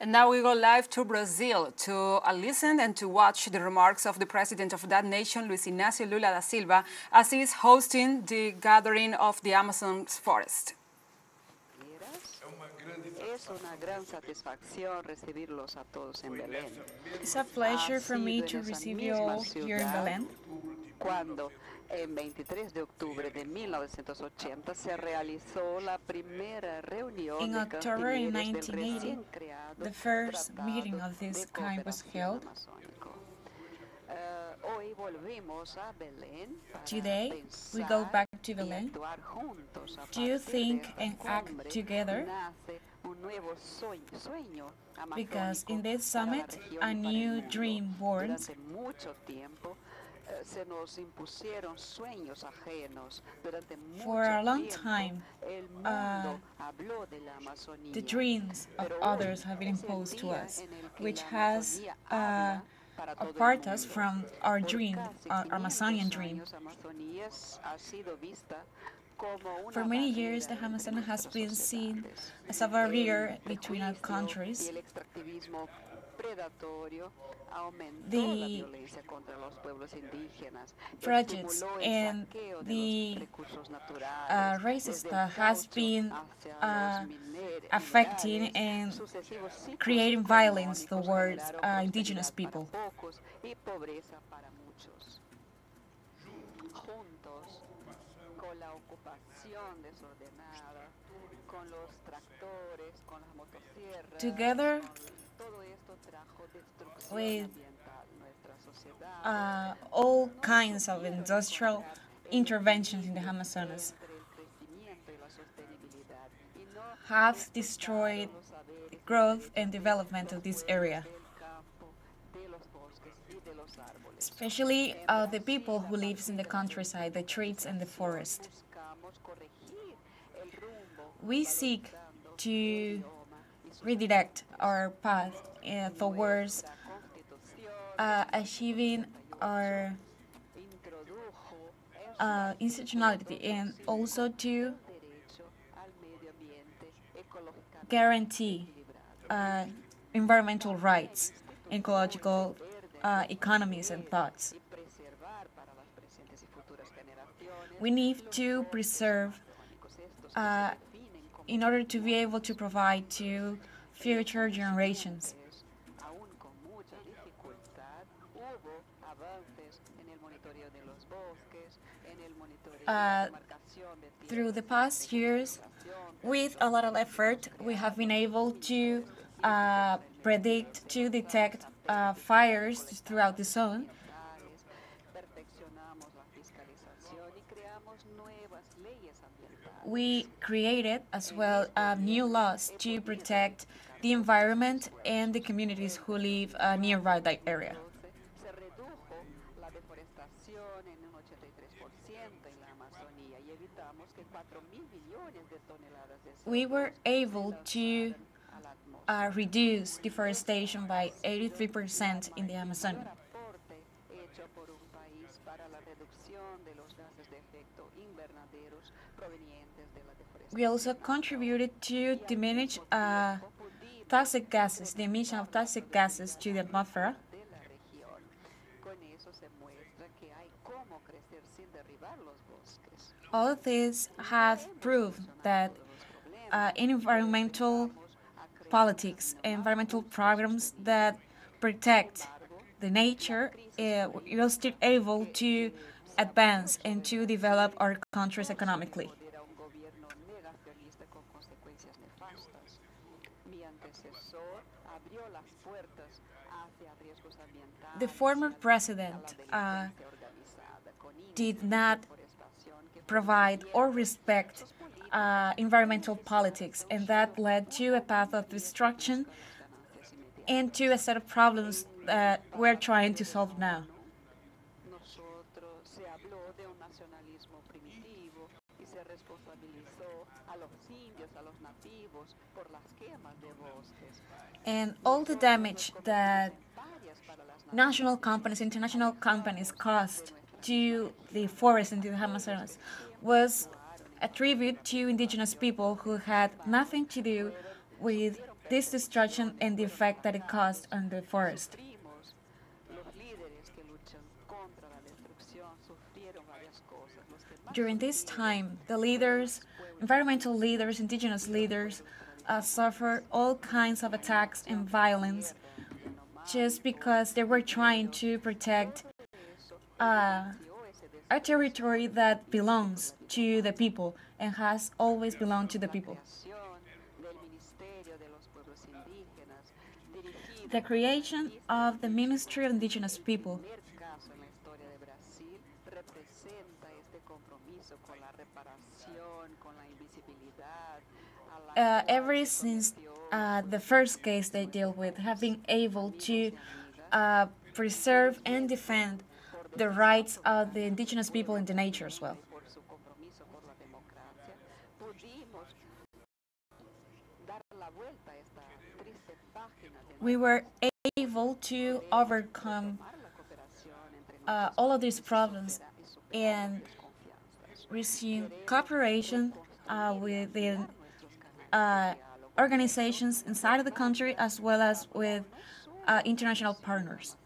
And now we go live to Brazil to listen and to watch the remarks of the president of that nation, Luis Inácio Lula da Silva, as he is hosting the gathering of the Amazon forest. Es una gran satisfacción recibirlos a todos en Belén. It's a pleasure for me to receive you all here in Belén. Cuando en 23 de octubre de 1980 se realizó la primera reunión In de October in cancilleres del 1980, recién creado the first Tratado meeting of this de kind was held. Cooperación Amazónico. Hoy volvimos a Belén para Today, we go back to Belén to think and act together, because in this summit, a new dream born. For a long time, the dreams of others have been imposed to us, which has apart us from our dream, our Amazonian dream. For many years, the Amazon has been seen as a barrier between our countries. The projects and the races that has been affecting and creating violence towards indigenous people. Together with all kinds of industrial interventions in the Amazonas have destroyed the growth and development of this area, especially the people who live in the countryside, the trees and the forest. We seek to redirect our path towards achieving our institutionality, and also to guarantee environmental rights, ecological economies and thoughts. We need to preserve in order to be able to provide to future generations. Through the past years, with a lot of effort, we have been able to predict, to detect fires throughout the zone. We created as well new laws to protect the environment and the communities who live nearby that area. We were able to reduce deforestation by 83% in the Amazon. We also contributed to diminish toxic gases, the emission of toxic gases to the atmosphere. All of these have proved that in environmental politics, environmental programs that protect the nature, we are still able to advance and to develop our countries economically. The former president did not provide or respect environmental politics, and that led to a path of destruction and to a set of problems that we're trying to solve now. And all the damage that national companies, international companies caused to the forest and to the Amazonas was attributed to indigenous people who had nothing to do with this destruction and the effect that it caused on the forest. During this time, the leaders, environmental leaders, indigenous leaders, suffered all kinds of attacks and violence just because they were trying to protect a territory that belongs to the people and has always belonged to the people. The creation of the Ministry of Indigenous People ever since the first case they deal with, have been able to preserve and defend the rights of the indigenous people in the nature as well. We were able to overcome all of these problems and resume cooperation within organizations inside of the country as well as with international partners.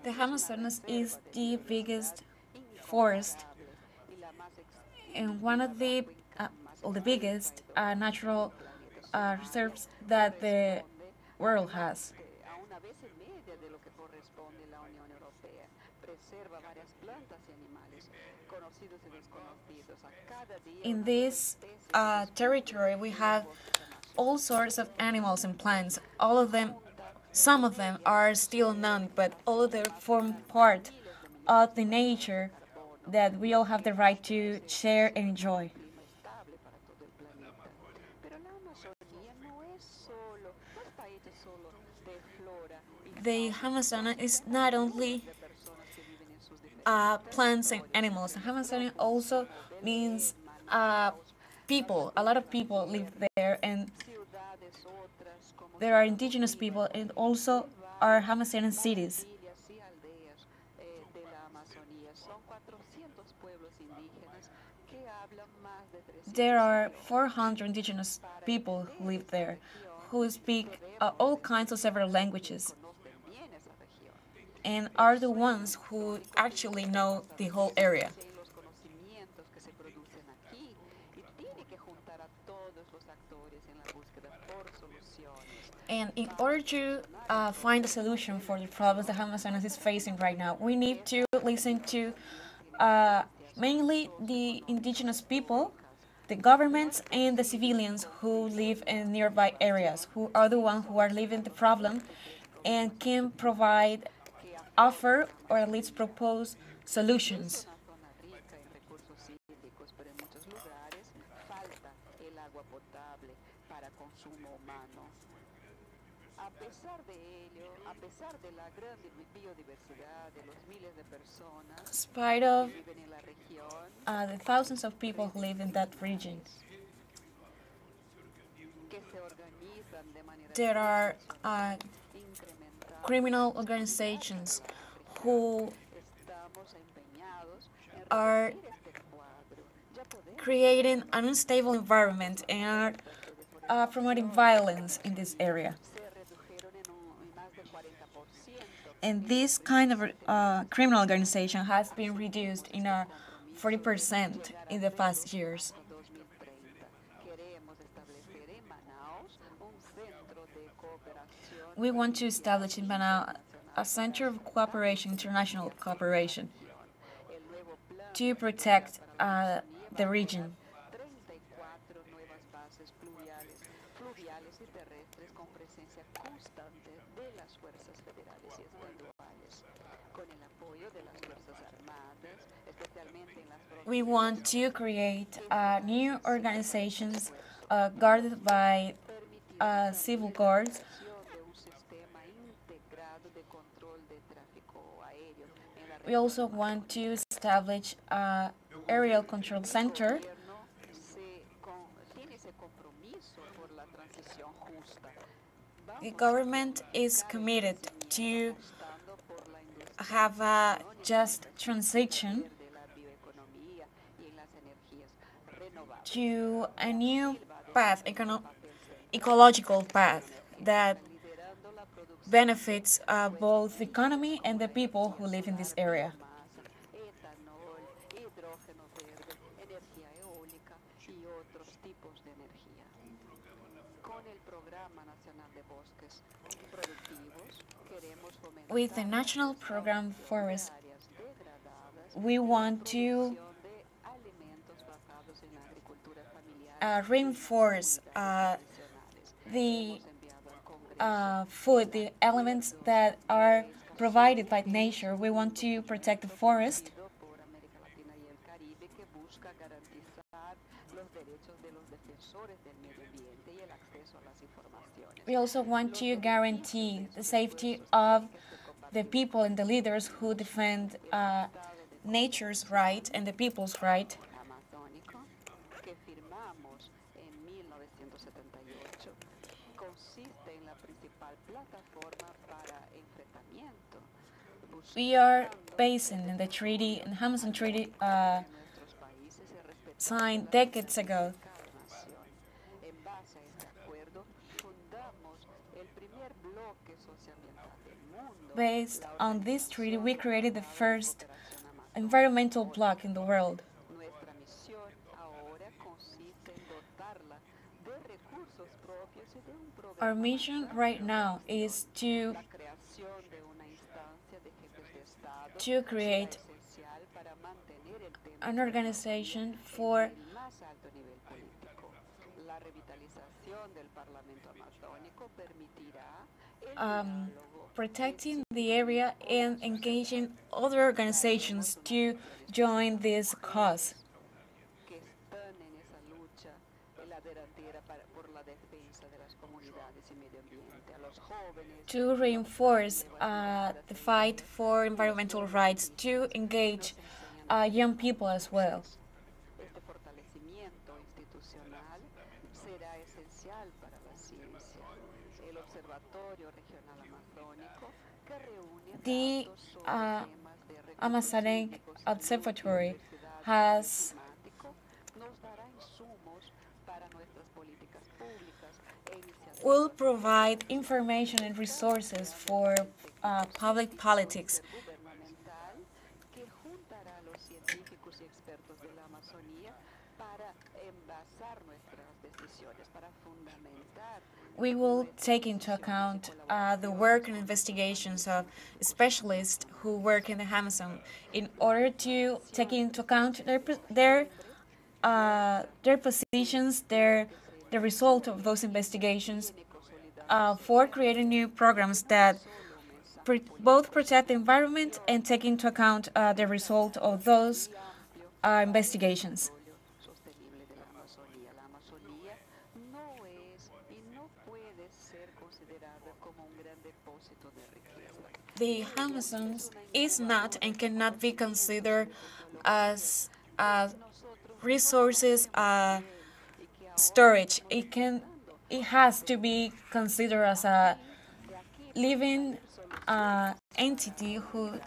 The Amazonas is the biggest forest and one of the biggest natural reserves that the world has. In this territory, we have all sorts of animals and plants. All of them, some of them are still unknown, but all of them form part of the nature that we all have the right to share and enjoy. The Amazonas is not only plants and animals. The Amazonas also means people. A lot of people live there, and there are indigenous people, and also are Amazonian cities. There are 400 indigenous people who live there, who speak all kinds of several languages, and are the ones who actually know the whole area. And in order to find a solution for the problems the Amazonas is facing right now, we need to listen to mainly the indigenous people, the governments, and the civilians who live in nearby areas, who are the ones who are living the problem and can provide, offer, or at least propose solutions. In spite of the thousands of people who live in that region, there are criminal organizations who are creating an unstable environment and are promoting violence in this area. And this kind of criminal organization has been reduced in 40% in the past years. We want to establish in Manaus a center of cooperation, international cooperation, to protect the region. We want to create new organizations guarded by civil guards We also want to establish an aerial control center The government is committed to have a just transition to a new path, ecological path that benefits both the economy and the people who live in this area. With the National Program Forest, we want to reinforce the food, the elements that are provided by nature. We want to protect the forest. We also want to guarantee the safety of the people and the leaders who defend nature's right and the people's right. We are basing in the treaty, in the Amazon Treaty, signed decades ago. Based on this treaty, we created the first environmental bloc in the world. Our mission right now is to create an organization for protecting the area and engaging other organizations to join this cause. To reinforce the fight for environmental rights, to engage young people as well. The Amazonic Observatory will provide information and resources for public politics. We will take into account the work and investigations of specialists who work in the Amazon in order to take into account their positions, the result of those investigations, for creating new programs that both protect the environment and take into account the result of those investigations. The Amazon is not and cannot be considered as resources storage. It has to be considered as a living entity who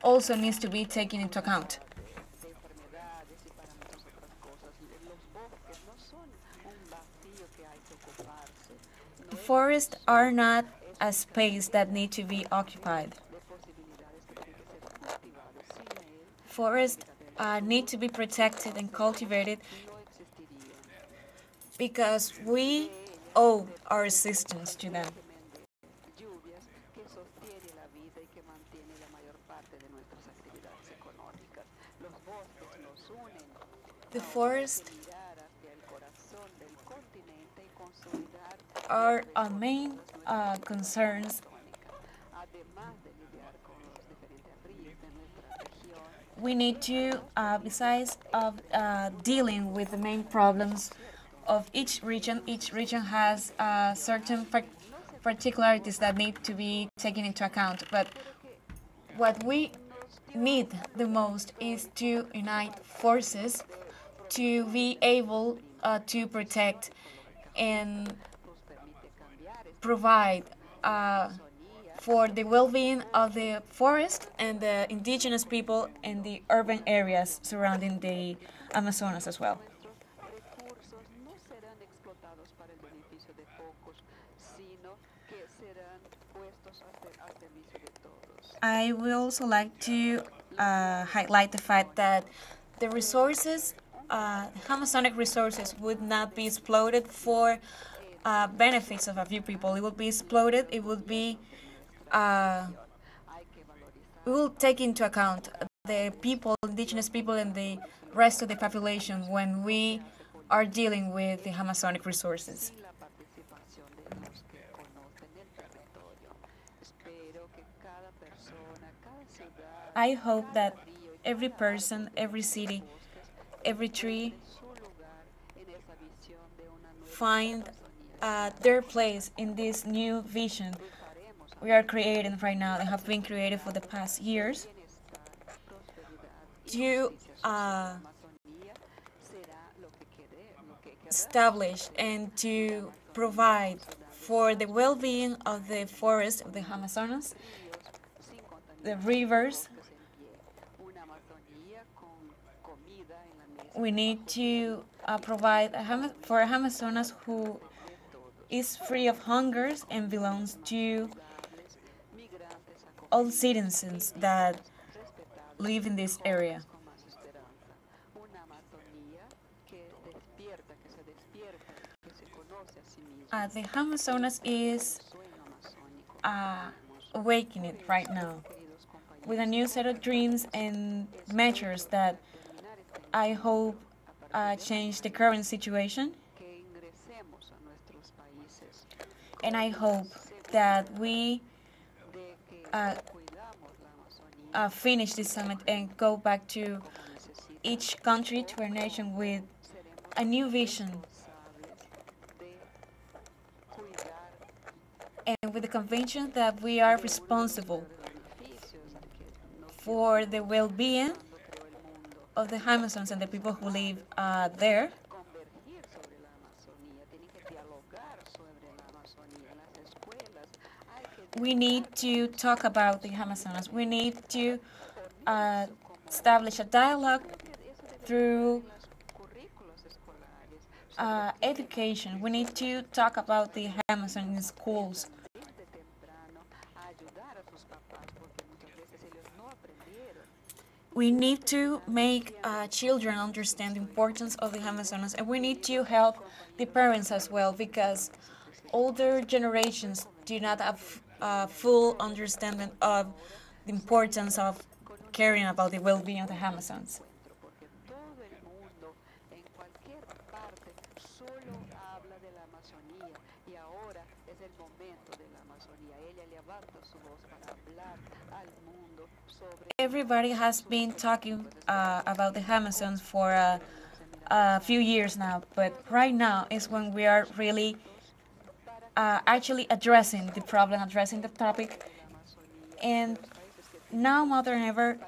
also needs to be taken into account. Forests are not a space that need to be occupied. Forests need to be protected and cultivated because we owe our existence to them. The forests are our main concerns. We need to, besides of dealing with the main problems of each region has certain particularities that need to be taken into account. But what we need the most is to unite forces to be able to protect and provide for the well-being of the forest and the indigenous people in the urban areas surrounding the Amazonas as well. Recursos no serán explotados para el beneficio de pocos, sino que serán puestos al servicio de todos. I would also like to highlight the fact that the resources, Amazonic resources, would not be exploited for benefits of a few people. It would be exploited. It would be. We will take into account the people, indigenous people, and the rest of the population when we are dealing with the Amazonic resources. Sin la participación de los que conocen el territorio. Espero que cada persona, cada ciudad, I hope that every person, every city, every tree su lugar en esa visión de una nueva find Amazonía. their place in this new vision Haremos we are creating right now and have been created for the past years bienestar, prosperidad y to Amazonía será lo que querrá. establish and to provide for the well-being of the forest of the Amazonas, Sin the contaminar rivers. bosques en pie. Una Amazonía con comida en la mesa. We need to provide for a Amazonas who is free of hunger and belongs to Migrantes acogidos all citizens that respetados live in this area. con más esperanza. Una Amazonía que despierta, que se despierta, que se conoce a sí misma. The Amazonas is Sueño amazónico. awakening right now Queridos compañeros, with a new set of dreams and measures that I hope change the current situation. que ingresemos a nuestros países, And I hope that we de que cuidamos la Amazonía finish this summit and go back to como necesita. each country, to our nation, with a new vision Responsables de cuidar and with the conviction that we are responsible beneficios que no for the well-being creó el mundo. of the Amazons and the people who live there. Convergir sobre la Amazonía, tienen que dialogar sobre la Amazonía en las escuelas. Hay que We need to talk about the Amazonas. We need to establish a dialogue through los currículos escolares education. We need to talk about the Amazon in schools. desde temprano a ayudar a sus papás porque muchas veces ellos no aprendieron. We need to make children understand the importance of the Amazonas, and we need to help the parents as well, because older generations do not have full understanding of the importance of caring about the well-being of the Amazons. Porque todo el mundo en cualquier parte solo habla de la Amazonía y ahora es el momento de la Amazonía. Ella levanta su voz para hablar al mundo sobre Everybody has been talking about the Amazons for a few years now, but right now is when we are really actually addressing the problem, addressing the topic, and now more than ever,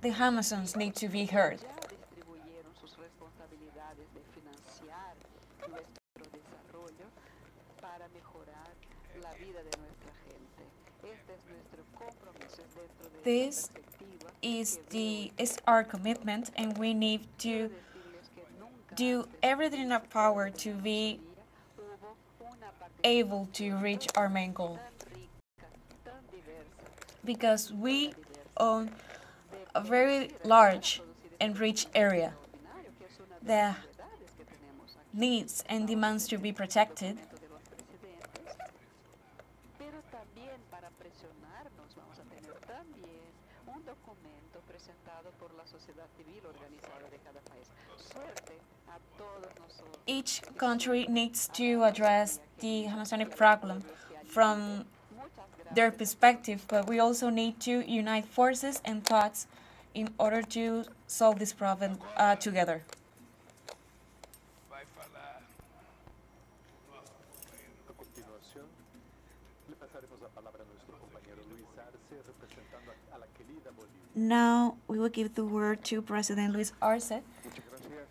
the Amazons need to be heard. distribuyeron sus responsabilidades de financiar nuestro desarrollo para mejorar la vida de nuestra gente. Este es nuestro compromiso dentro de This esta perspectiva. is our commitment, and we need to Decirles que nunca do everything in our power to be hubo una parte able to reach our main goal, tan rica, tan diversa, because we own a very large and rich area ordinario, que es una de that las verdades que tenemos aquí needs and demands to be protected. de los presidentes. Pero también para presionarnos vamos a tener también un documento presentado por la sociedad civil organizada de cada país. Suerte a todos nosotros. Each country needs to address the Amazonic problem from their perspective, but we also need to unite forces and thoughts in order to solve this problem together. Vai falar. A continuación, le pasaremos la palabra a nuestro compañero Luis Arce, representando a la querida Bolivia. Now we will give the word to President Luis Arce. Muchas gracias.